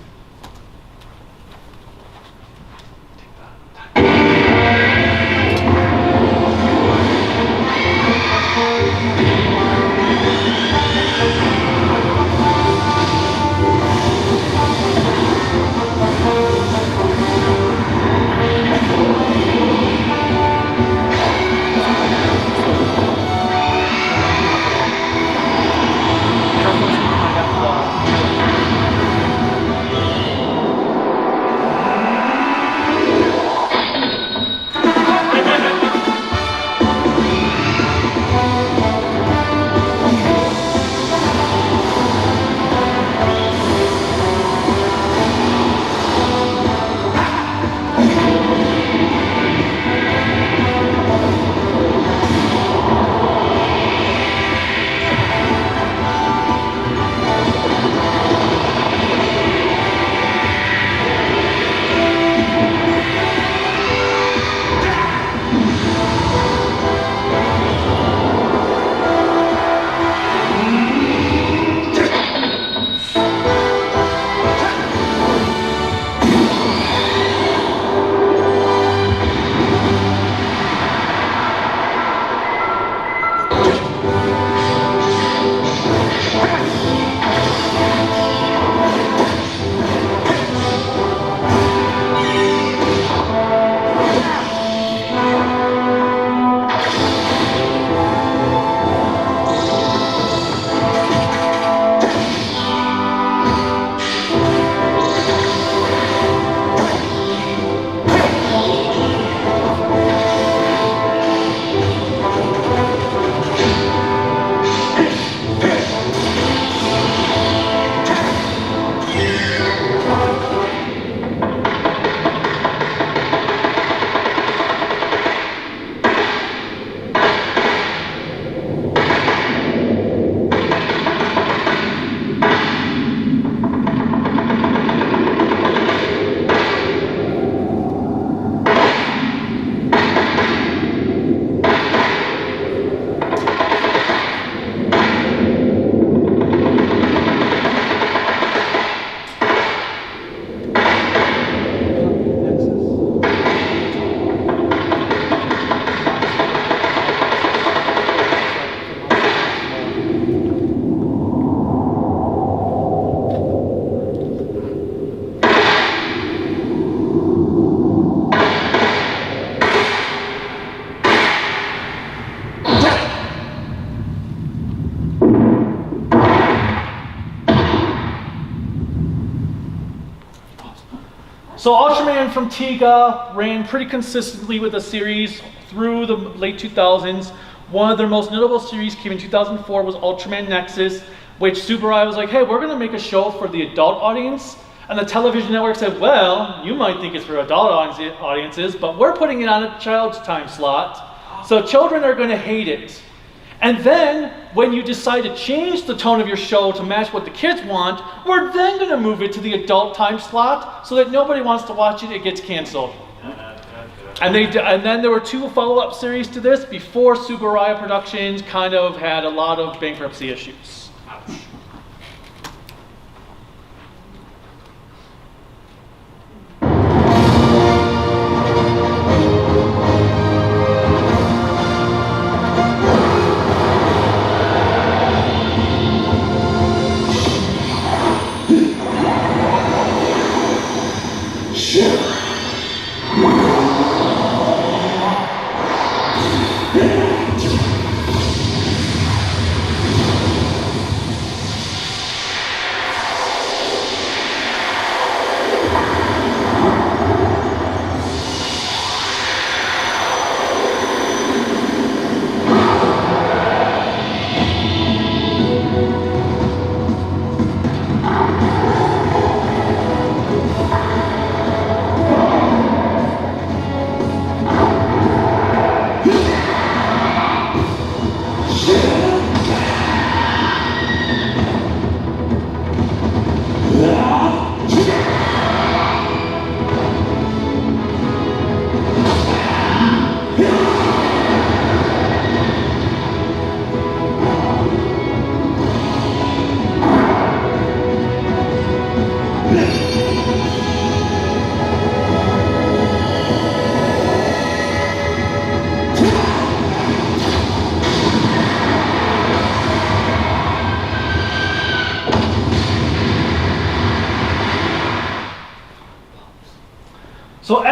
So Ultraman from Tiga ran pretty consistently with the series through the late 2000s. One of their most notable series came in 2004 was Ultraman Nexus, which Tsuburaya was like, hey, we're going to make a show for the adult audience. And the television network said, well, you might think it's for adult audiences, but we're putting it on a child's time slot. So children are going to hate it. And then, when you decide to change the tone of your show to match what the kids want, we're then going to move it to the adult time slot so that nobody wants to watch it, it gets canceled. And then there were 2 follow-up series to this before Tsuburaya Productions kind of had a lot of bankruptcy issues. So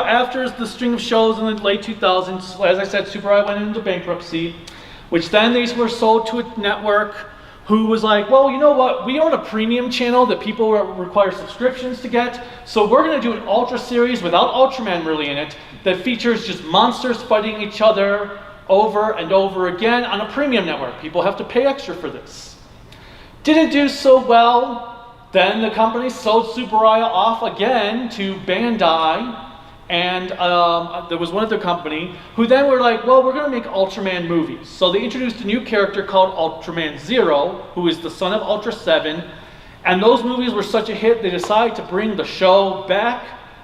after the string of shows in the late 2000s, as I said, Tsuburaya went into bankruptcy, which then they were sold to a network who was like, well, you know what, we own a premium channel that people require subscriptions to get, so we're going to do an Ultra series without Ultraman really in it that features just monsters fighting each other over and over again on a premium network. People have to pay extra for this. Didn't do so well. Then the company sold Tsuburaya off again to Bandai, and there was one other company who then were like, well, we're going to make Ultraman movies. So they introduced a new character called Ultraman Zero, who is the son of Ultra 7, and those movies were such a hit, they decided to bring the show back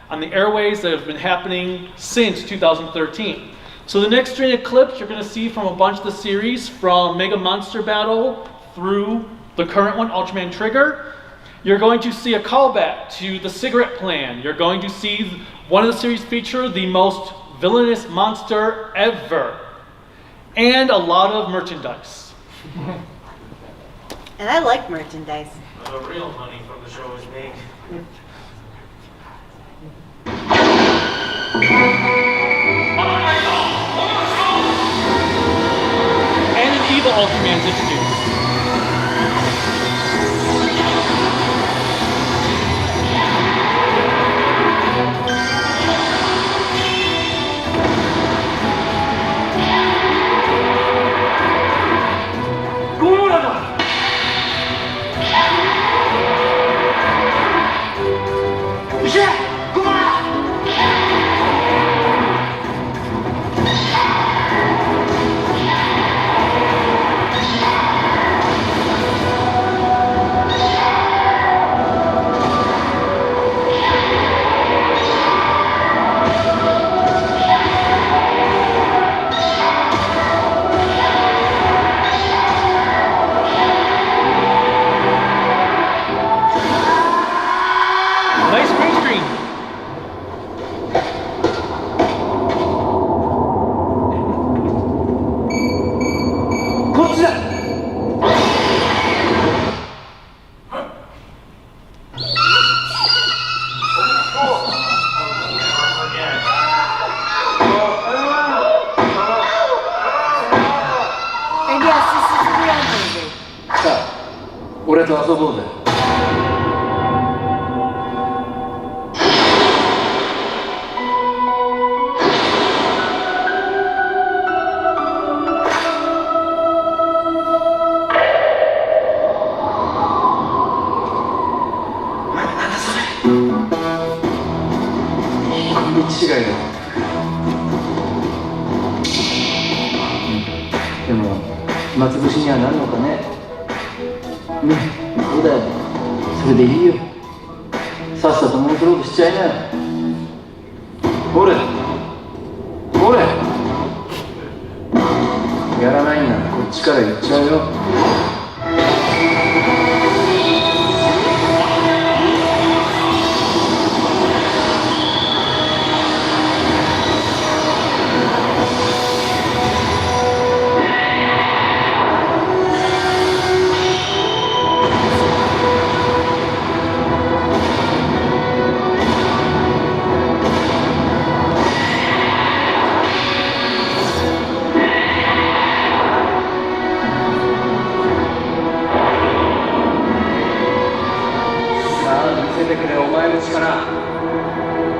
on the airways that have been happening since 2013. So the next string of clips you're going to see from a bunch of the series, from Mega Monster Battle through the current one, Ultraman Trigger. You're going to see a callback to the cigarette plan. You're going to see one of the series feature the most villainous monster ever. And a lot of merchandise. And I like merchandise. The real money from the show is made. And an evil Ultraman is introduced. 暇つぶしにはなるのかね。そうだよ、それでいいよ。さっさとモンスローブしちゃいなよ。ほれほれ、やらないんならこっちから言っちゃうよ。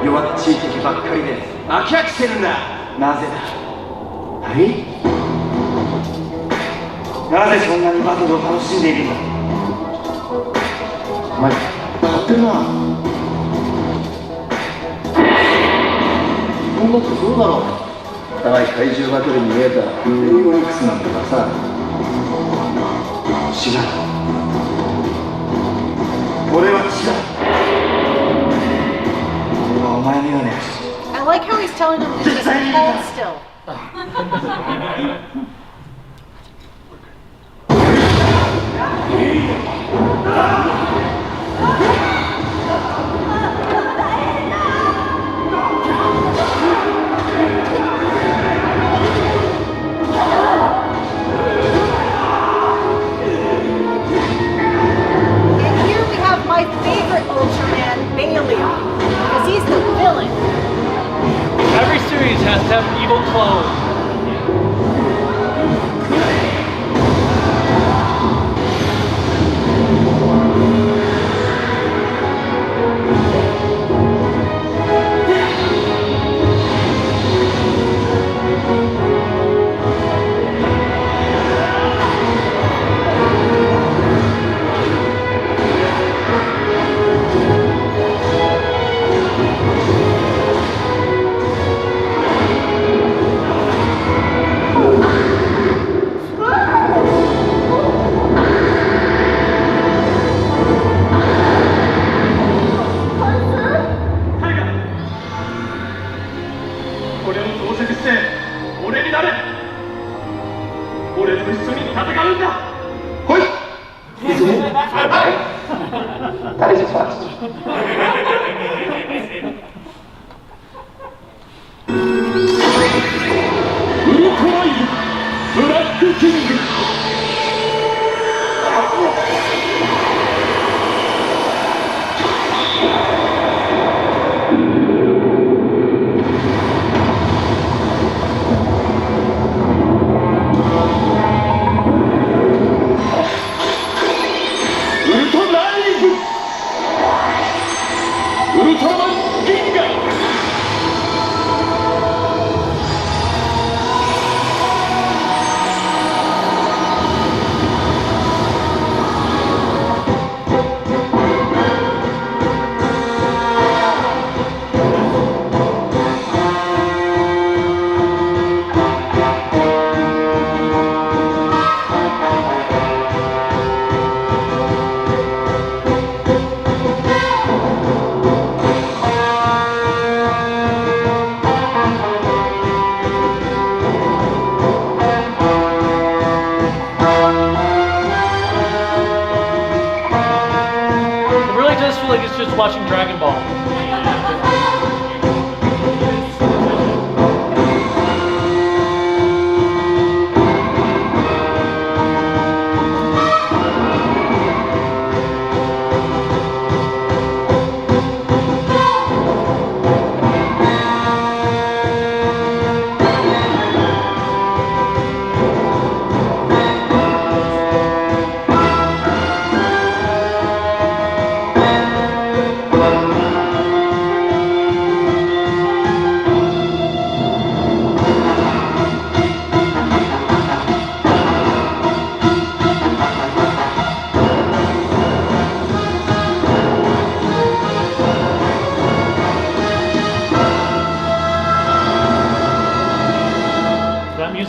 弱っちい敵ばっかりで飽き飽きしてるんだ。なぜだ。はい、なぜそんなにバトルを楽しんでいるんだ。お前変わってるな。ほんだってそうだろう。互い怪獣バトルに見えたフェイオニクスなんだからさ。違う、俺は違う。お前のようなやつ。 I like how he's telling them to just hold still. And here we have my favorite Ultraman, Leo. Because he's the villain. Every series has to have an evil clone. That is fast. Ultraman Black King. Ultraman Ginga! Watching Dragon Ball.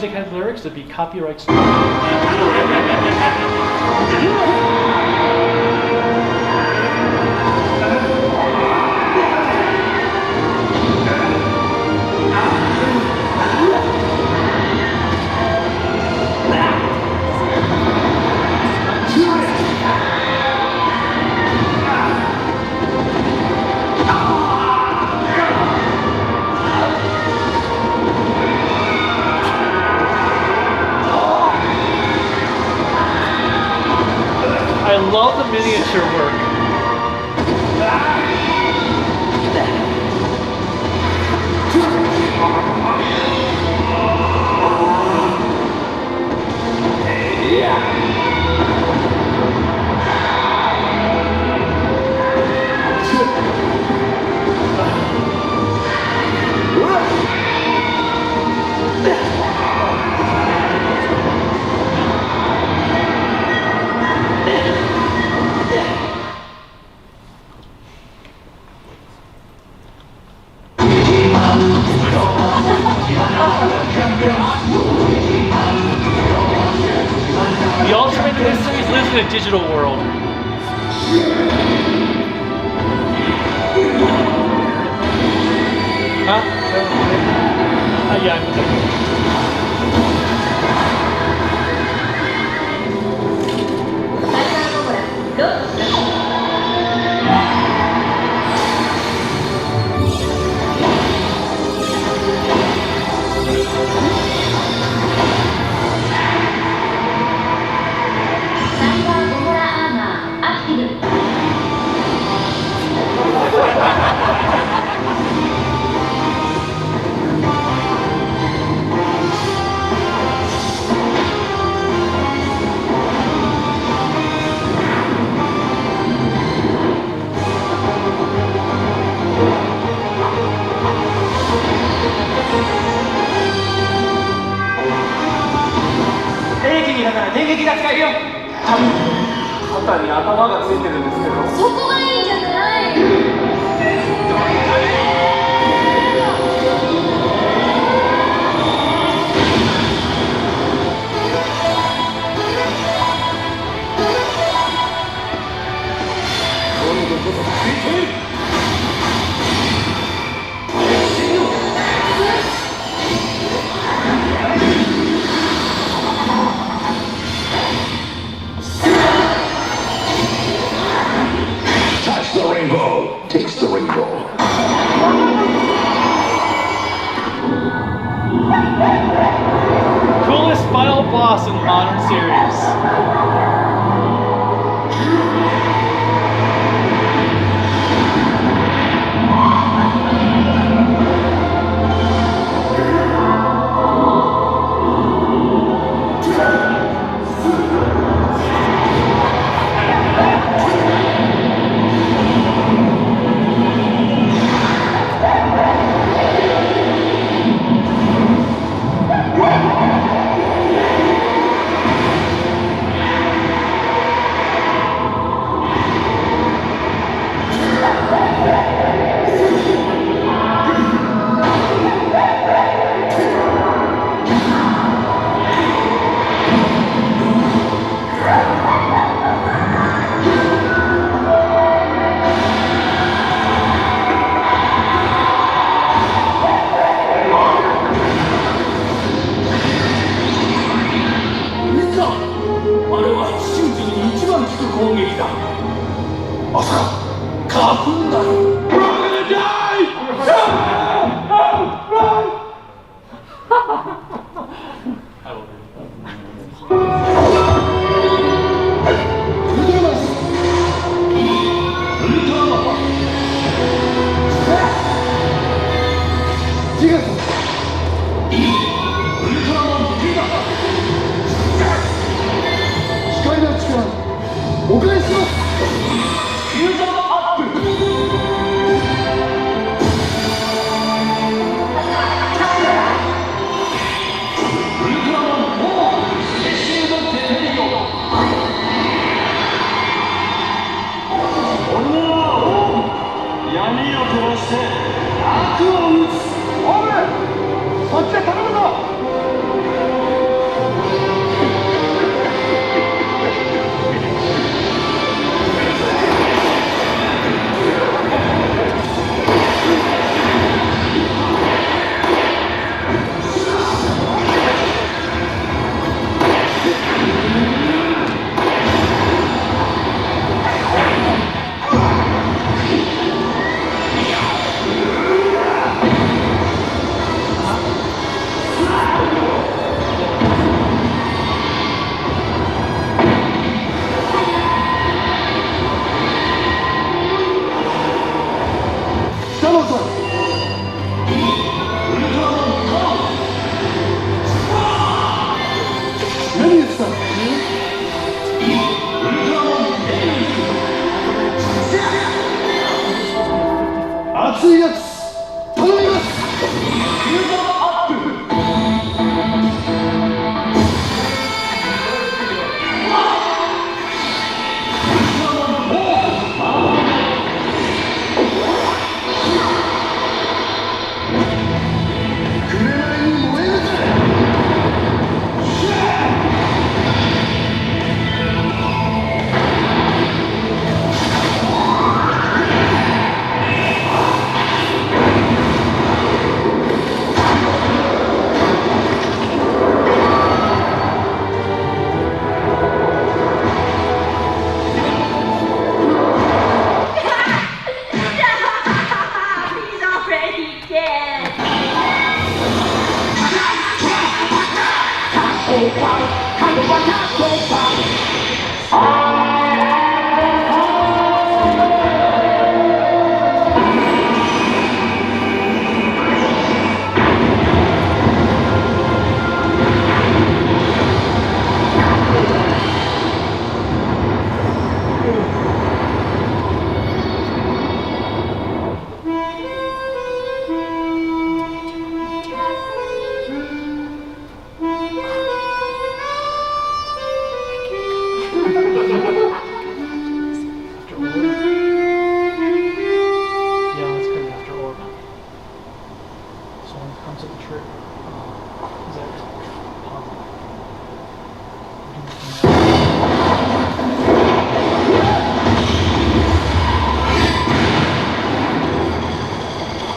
music had lyrics, it'd be copyright stolen. I love the miniature work. The Ultraman series lives in a digital world. Huh? Yeah,電撃が使えるよ。肩に頭がついてるんですけど。そこがいいんじゃない。Takes the rainbow. Coolest final boss in the modern series. 熱いやつ頼みます。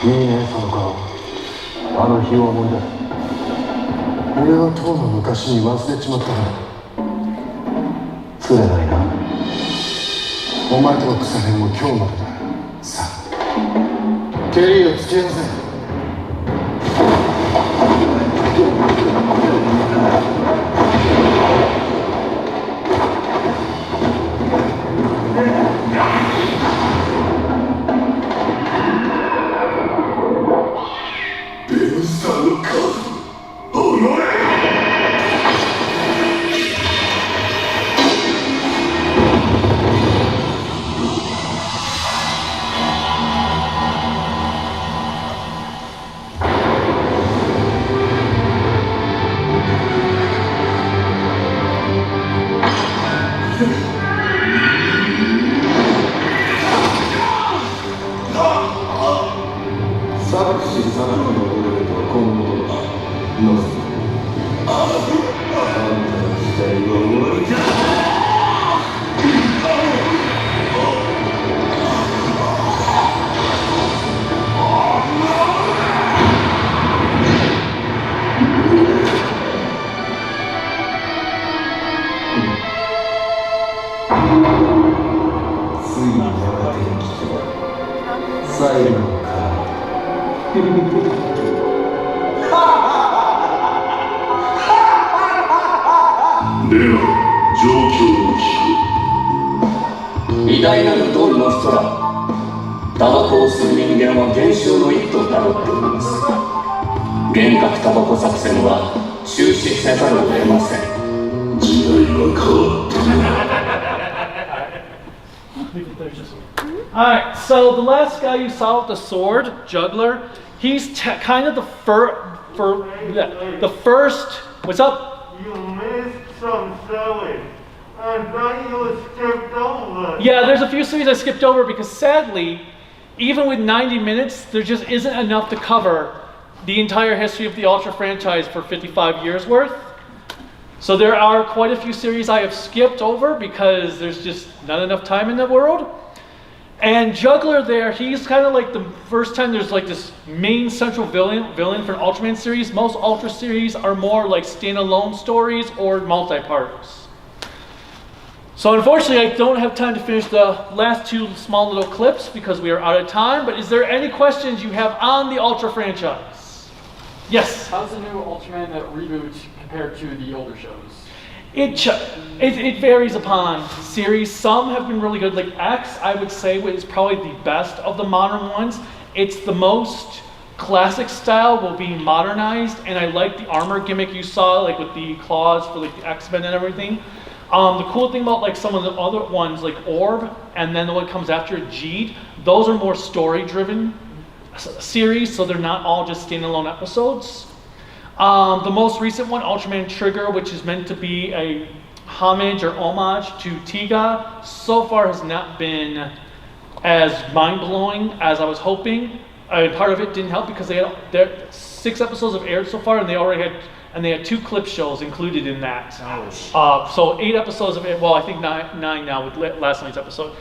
いいね、その顔。あの日を思い出す。俺はとうの昔に忘れちまったんだ。釣れないな。お前との腐れ縁も今日までだ。さあ、ケリーを突き合わせ。偉大なるドンの人ら、タバコを吸う人間は減少の一途をたどっております。幻覚タバコ作戦は中止せざるを得ません。時代は変わった。Alright, so the last guy you saw with the sword, Juggler, he's kind of the first. What's up? You missed some selling. I thought you skipped over. Yeah, there's a few series I skipped over because sadly, even with 90 minutes, there just isn't enough to cover the entire history of the Ultra franchise for 55 years worth. So there are quite a few series I have skipped over because there's just not enough time in the world. And Juggler there, he's kind of like the first time there's like this main central villain for an Ultraman series. Most Ultra series are more like standalone stories or multi-parters. So unfortunately, I don't have time to finish the last two small little clips because we are out of time, but is there any questions you have on the Ultra franchise? Yes? How's the new Ultraman reboot compared to the older shows? It varies upon series. Some have been really good. Like X, I would say, is probably the best of the modern ones. It's the most classic style will be modernized, and I like the armor gimmick you saw, like with the claws for like the X-Men and everything. The cool thing about like some of the other ones, like Orb, and then the one that comes after it, Jeed, those are more story-driven series, so they're not all just standalone episodes. The most recent one, Ultraman Trigger, which is meant to be a homage or homage to Tiga, so far has not been as mind-blowing as I was hoping. Part of it didn't help because they had 6 episodes have aired so far, and they had 2 clip shows included in that. So 8 episodes of it. Well, I think 9 now with last night's episode.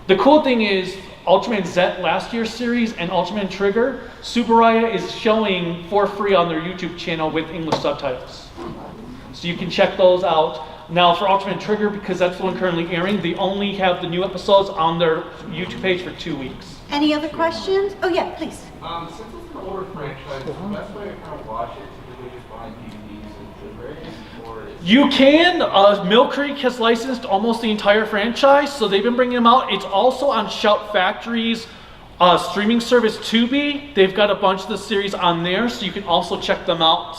The cool thing is Ultraman Z last year's series and Ultraman Trigger, Tsuburaya is showing for free on their YouTube channel with English subtitles. So you can check those out. Now for Ultraman Trigger, because that's the one currently airing, they only have the new episodes on their YouTube page for 2 weeks. Any other questions? Oh yeah, please. Since it's an older franchise, the best way to kind of watch it typically just buying DVDs and Blu-rays, or you can. Mill Creek has licensed almost the entire franchise, so they've been bringing them out. It's also on Shout Factory's streaming service Tubi. They've got a bunch of the series on there, so you can also check them out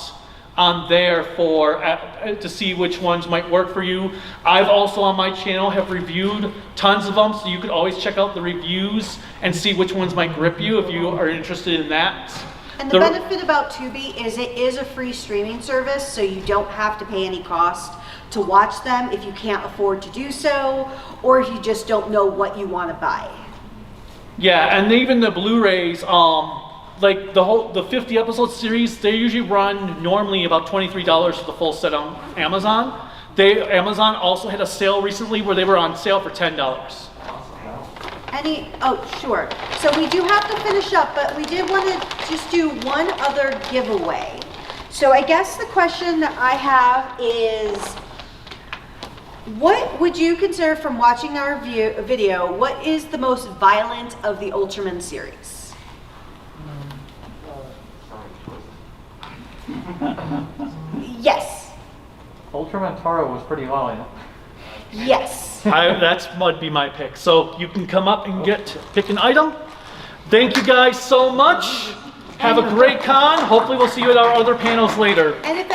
on there to see which ones might work for you. I've also on my channel have reviewed tons of them, so you could always check out the reviews and see which ones might grip you if you are interested in that. And the benefit about Tubi is it is a free streaming service, so you don't have to pay any cost to watch them if you can't afford to do so, or if you just don't know what you want to buy. Yeah, and even the Blu-rays, like the 50 episode series, they usually run normally about $23 for the full set on Amazon. Amazon also had a sale recently where they were on sale for $10. Oh, sure. So we do have to finish up, but we did want to just do one other giveaway. So I guess the question that I have is, what would you consider from watching our video, what is the most violent of the Ultraman series? Yes. Ultraman Taro was pretty violent. Yes. That would be my pick. So you can come up and pick an item. Thank you guys so much. Have a great con. Hopefully we'll see you at our other panels later. And if